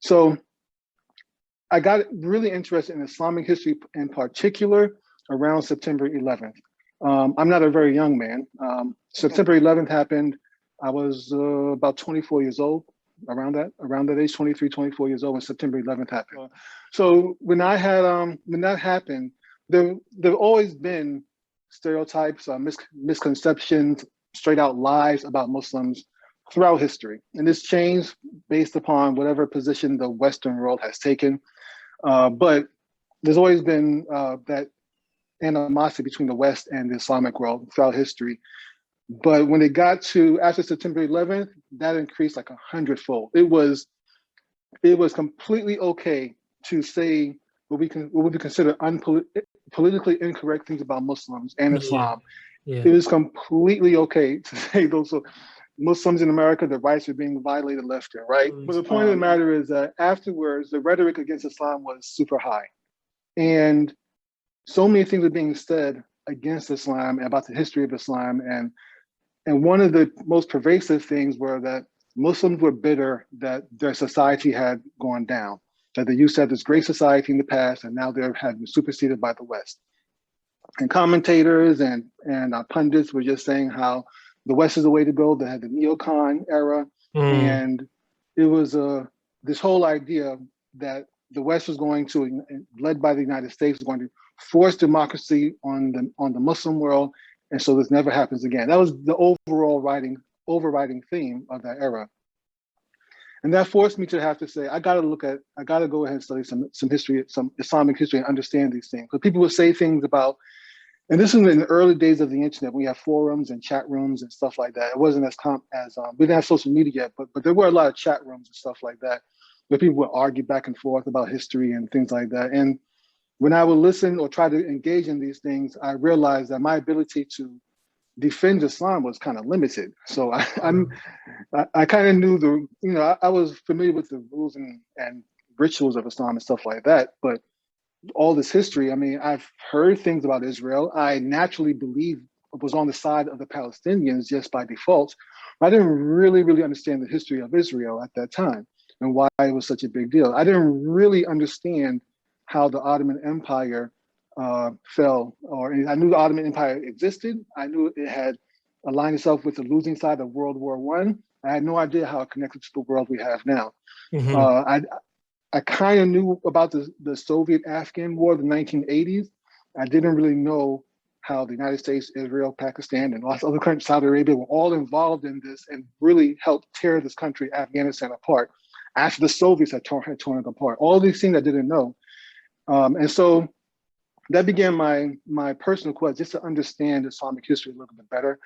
So I got really interested in Islamic history in particular around September 11th. I'm not a very young man. September 11th happened. I was about 24 years old, around that age, 23, 24 years old when September 11th happened. So when that happened, there've always been stereotypes, misconceptions, straight out lies about Muslims throughout history. And this changed based upon whatever position the Western world has taken. But there's always been that animosity between the West and the Islamic world throughout history. But when it got to after September 11th, that increased like 100-fold. It was completely okay to say what would be considered politically incorrect things about Muslims and Islam. Yeah. It was completely okay to say those. So Muslims in America, their rights are being violated left and right. But the point of the matter is that afterwards, the rhetoric against Islam was super high. And so many things are being said against Islam and about the history of Islam. And one of the most pervasive things were that Muslims were bitter that their society had gone down, that they used to have this great society in the past, and now they have been superseded by the West. And commentators and pundits were just saying how the West is the way to go. They had the neocon era, and it was this whole idea that the West was going to, led by the United States, was going to force democracy on the Muslim world, and so this never happens again. That was the overriding theme of that era. And that forced me to have to say, I got to go ahead and study some history, some Islamic history, and understand these things. Because people would say things about, and this was in the early days of the internet, we have forums and chat rooms and stuff like that. It wasn't as we didn't have social media yet, but there were a lot of chat rooms and stuff like that, where people would argue back and forth about history and things like that. And when I would listen or try to engage in these things, I realized that my ability to defend Islam was kind of limited. So I kind of knew I was familiar with the rules and rituals of Islam and stuff like that. But all this history, I mean, I've heard things about Israel. I naturally believe was on the side of the Palestinians just by default. I didn't really understand the history of Israel at that time and why it was such a big deal. I didn't really understand how the Ottoman Empire fell, or I knew the Ottoman Empire existed. I knew it had aligned itself with the losing side of World War I. I had no idea how it connected to the world we have now. I kind of knew about the Soviet-Afghan War of the 1980s. I didn't really know how the United States, Israel, Pakistan, and lots of other countries, Saudi Arabia, were all involved in this and really helped tear this country, Afghanistan, apart after the Soviets had torn it apart. All these things I didn't know. And so that began my personal quest, just to understand Islamic history a little bit better.